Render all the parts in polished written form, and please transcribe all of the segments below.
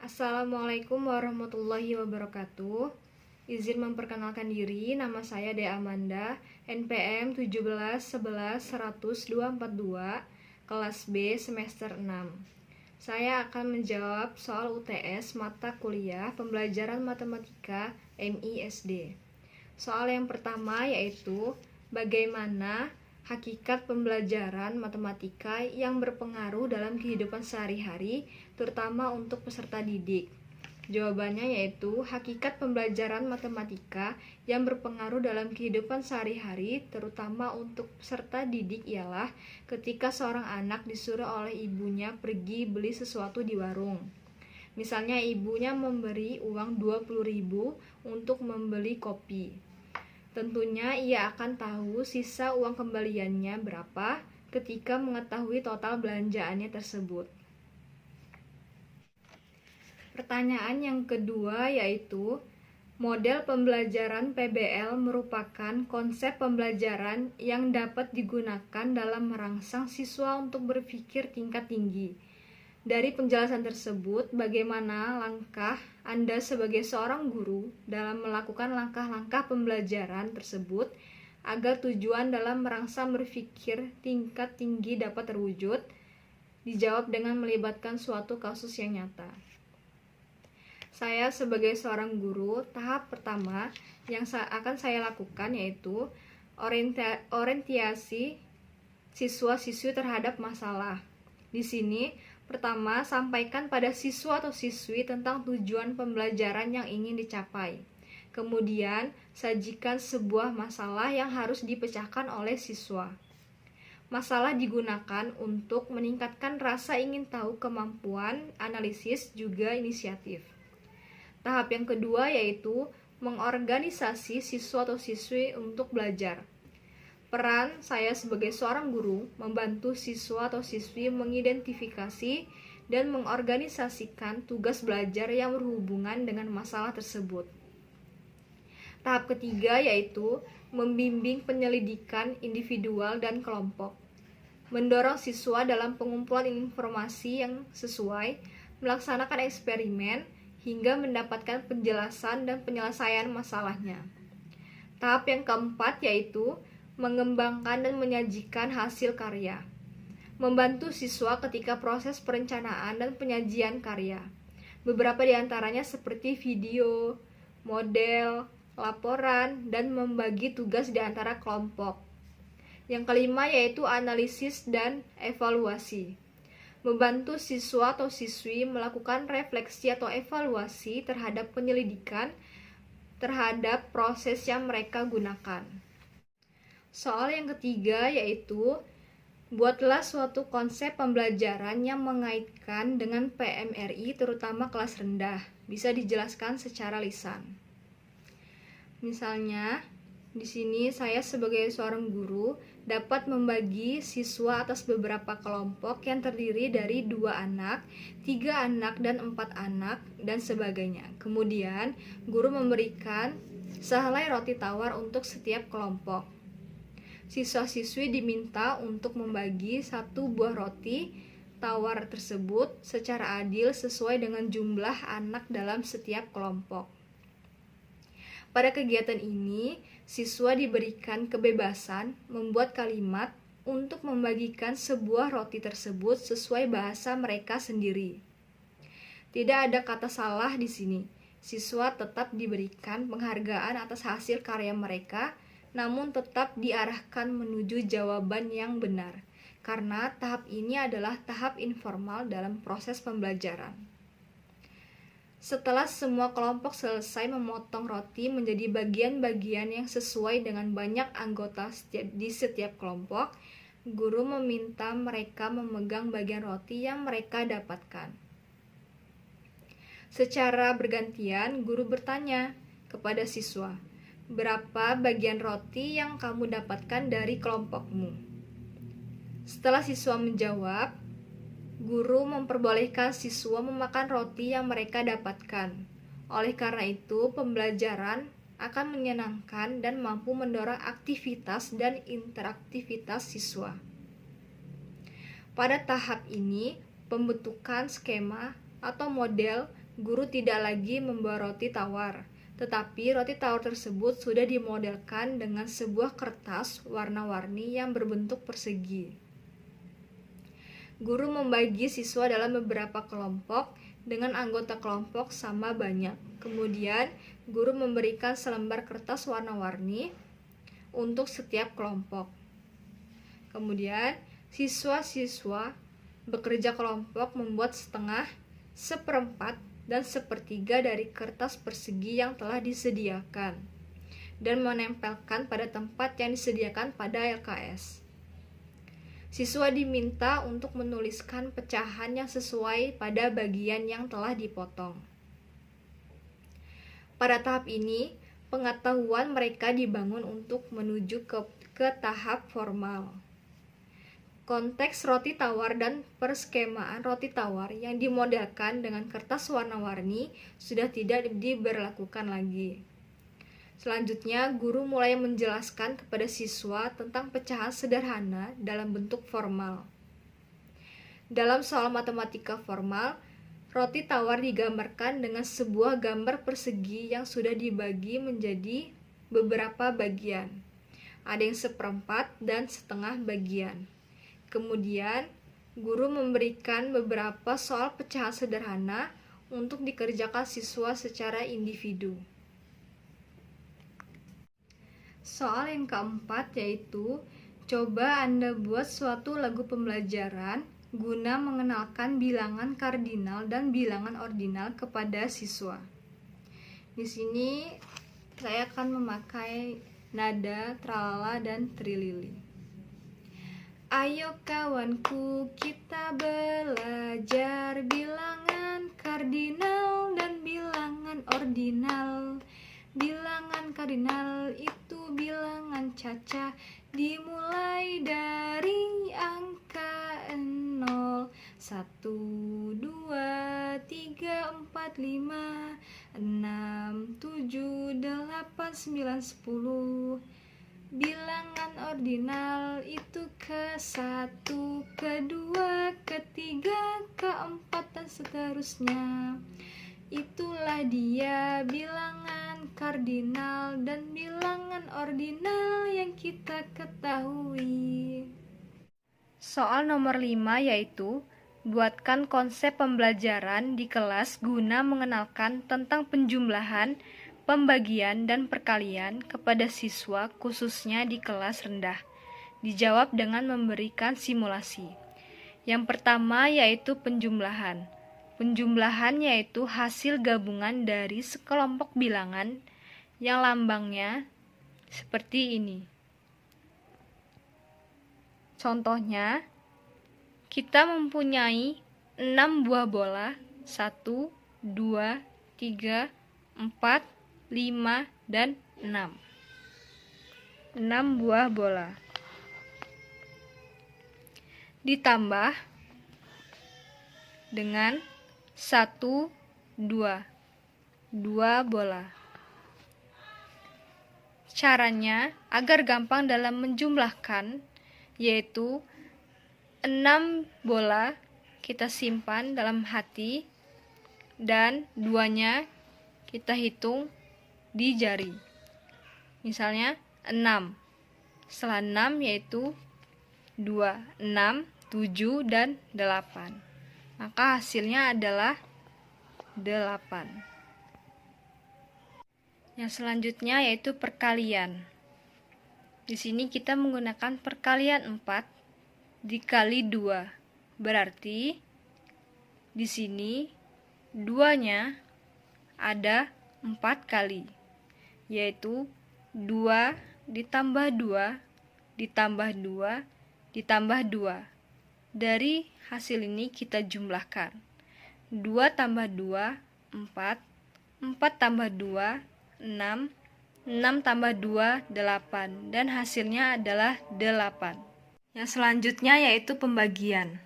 Assalamualaikum warahmatullahi wabarakatuh. Izin memperkenalkan diri, nama saya Dea Amanda, NPM 1711100242, kelas B semester 6. Saya akan menjawab soal UTS mata kuliah pembelajaran matematika MISD. Soal yang pertama yaitu bagaimana hakikat pembelajaran matematika yang berpengaruh dalam kehidupan sehari-hari, terutama untuk peserta didik. Jawabannya yaitu hakikat pembelajaran matematika yang berpengaruh dalam kehidupan sehari-hari, terutama untuk peserta didik ialah ketika seorang anak disuruh oleh ibunya pergi beli sesuatu di warung. Misalnya ibunya memberi uang 20.000 untuk membeli kopi. Tentunya ia akan tahu sisa uang kembaliannya berapa ketika mengetahui total belanjaannya tersebut. Pertanyaan yang kedua yaitu, model pembelajaran PBL merupakan konsep pembelajaran yang dapat digunakan dalam merangsang siswa untuk berpikir tingkat tinggi. Dari penjelasan tersebut, bagaimana langkah Anda sebagai seorang guru dalam melakukan langkah-langkah pembelajaran tersebut agar tujuan dalam merangsang berpikir tingkat tinggi dapat terwujud? Dijawab dengan melibatkan suatu kasus yang nyata. Saya sebagai seorang guru, tahap pertama yang akan saya lakukan yaitu orientasi siswa-siswi terhadap masalah. Di sini, pertama, sampaikan pada siswa atau siswi tentang tujuan pembelajaran yang ingin dicapai. Kemudian, sajikan sebuah masalah yang harus dipecahkan oleh siswa. Masalah digunakan untuk meningkatkan rasa ingin tahu, kemampuan analisis, juga inisiatif. Tahap yang kedua yaitu mengorganisasi siswa atau siswi untuk belajar. Peran saya sebagai seorang guru membantu siswa atau siswi mengidentifikasi dan mengorganisasikan tugas belajar yang berhubungan dengan masalah tersebut. Tahap ketiga yaitu membimbing penyelidikan individual dan kelompok. Mendorong siswa dalam pengumpulan informasi yang sesuai, melaksanakan eksperimen, hingga mendapatkan penjelasan dan penyelesaian masalahnya. Tahap yang keempat yaitu mengembangkan dan menyajikan hasil karya. Membantu siswa ketika proses perencanaan dan penyajian karya. Beberapa di antaranya seperti video, model, laporan, dan membagi tugas di antara kelompok. Yang kelima yaitu analisis dan evaluasi. Membantu siswa atau siswi melakukan refleksi atau evaluasi terhadap penyelidikan terhadap proses yang mereka gunakan. Soal yang ketiga yaitu, buatlah suatu konsep pembelajaran yang mengaitkan dengan PMRI terutama kelas rendah. Bisa dijelaskan secara lisan. Misalnya, di sini saya sebagai seorang guru dapat membagi siswa atas beberapa kelompok yang terdiri dari 2 anak, 3 anak, dan 4 anak, dan sebagainya. Kemudian, guru memberikan sehelai roti tawar untuk setiap kelompok. Siswa-siswi diminta untuk membagi 1 buah roti tawar tersebut secara adil sesuai dengan jumlah anak dalam setiap kelompok. Pada kegiatan ini, siswa diberikan kebebasan membuat kalimat untuk membagikan sebuah roti tersebut sesuai bahasa mereka sendiri. Tidak ada kata salah di sini. Siswa tetap diberikan penghargaan atas hasil karya mereka, namun tetap diarahkan menuju jawaban yang benar, karena tahap ini adalah tahap informal dalam proses pembelajaran. Setelah semua kelompok selesai memotong roti menjadi bagian-bagian yang sesuai dengan banyak anggota di setiap kelompok, guru meminta mereka memegang bagian roti yang mereka dapatkan. Secara bergantian, guru bertanya kepada siswa, "Berapa bagian roti yang kamu dapatkan dari kelompokmu?" Setelah siswa menjawab, guru memperbolehkan siswa memakan roti yang mereka dapatkan. Oleh karena itu, pembelajaran akan menyenangkan dan mampu mendorong aktivitas dan interaktivitas siswa. Pada tahap ini, pembentukan skema atau model guru tidak lagi membawa roti tawar, tetapi roti tawar tersebut sudah dimodelkan dengan sebuah kertas warna-warni yang berbentuk persegi. Guru membagi siswa dalam beberapa kelompok dengan anggota kelompok sama banyak. Kemudian, guru memberikan selembar kertas warna-warni untuk setiap kelompok. Kemudian, siswa-siswa bekerja kelompok membuat setengah, seperempat, dan sepertiga dari kertas persegi yang telah disediakan dan menempelkan pada tempat yang disediakan pada LKS. Siswa diminta untuk menuliskan pecahan yang sesuai pada bagian yang telah dipotong. Pada tahap ini, pengetahuan mereka dibangun untuk menuju ke tahap formal. Konteks roti tawar dan perskemaan roti tawar yang dimodelkan dengan kertas warna-warni sudah tidak diberlakukan lagi. Selanjutnya, guru mulai menjelaskan kepada siswa tentang pecahan sederhana dalam bentuk formal. Dalam soal matematika formal, roti tawar digambarkan dengan sebuah gambar persegi yang sudah dibagi menjadi beberapa bagian. Ada yang seperempat dan setengah bagian. Kemudian, guru memberikan beberapa soal pecahan sederhana untuk dikerjakan siswa secara individu. Soal yang keempat yaitu, coba Anda buat suatu lagu pembelajaran guna mengenalkan bilangan kardinal dan bilangan ordinal kepada siswa. Di sini saya akan memakai nada tralala dan trilili. Ayo kawanku, kita belajar bilangan kardinal dan bilangan ordinal. Bilangan kardinal itu bilangan caca, dimulai dari angka 0. 1, 2, 3, 4, 5, 6, 7, 8, 9, 10. Bilangan ordinal itu ke-1, ke-2, ke-3, ke-4, dan seterusnya. Itulah dia bilangan kardinal dan bilangan ordinal yang kita ketahui. Soal nomor 5 yaitu, buatkan konsep pembelajaran di kelas guna mengenalkan tentang penjumlahan, pembagian, dan perkalian kepada siswa khususnya di kelas rendah. Dijawab dengan memberikan simulasi. Yang pertama yaitu penjumlahan. Penjumlahan yaitu hasil gabungan dari sekelompok bilangan yang lambangnya seperti ini. Contohnya, kita mempunyai 6 buah bola, 1, 2, 3, 4, 5, dan 6. 6 buah bola. Ditambah dengan 1, 2 bola. Caranya agar gampang dalam menjumlahkan yaitu 6 bola kita simpan dalam hati dan 2-nya kita hitung di jari. Misalnya 6. Setelah 6 yaitu 2, 6, 7, dan 8. Maka hasilnya adalah 8. Yang selanjutnya yaitu perkalian. Di sini kita menggunakan perkalian 4 dikali 2. Berarti di sini 2-nya ada 4 kali, yaitu 2 ditambah 2 ditambah 2 ditambah 2. Dari hasil ini kita jumlahkan. 2 tambah 2, 4. 4 tambah 2, 6. 6 tambah 2, 8. Dan hasilnya adalah 8. Yang selanjutnya yaitu pembagian.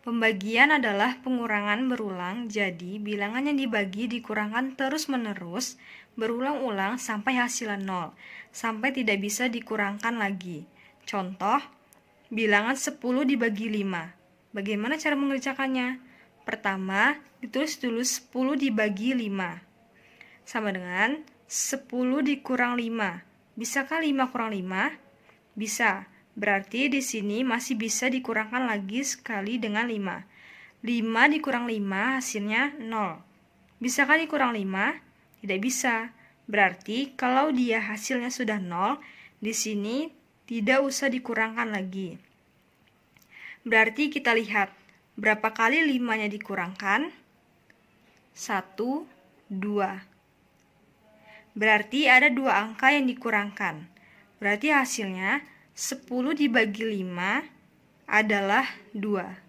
Pembagian adalah pengurangan berulang, jadi bilangan yang dibagi dikurangkan terus-menerus, berulang-ulang sampai hasilnya 0, sampai tidak bisa dikurangkan lagi. Contoh, bilangan 10 dibagi 5. Bagaimana cara mengerjakannya? Pertama, ditulis dulu 10 dibagi 5. Sama dengan 10 dikurang 5. Bisakah 5 kurang 5? Bisa. Berarti di sini masih bisa dikurangkan lagi sekali dengan 5. 5 dikurang 5 hasilnya 0. Bisakah dikurang 5? Tidak bisa. Berarti kalau dia hasilnya sudah 0, di sini tidak usah dikurangkan lagi. Berarti kita lihat berapa kali 5-nya dikurangkan? 1, 2. Berarti ada 2 angka yang dikurangkan. Berarti hasilnya 10 dibagi 5 adalah 2.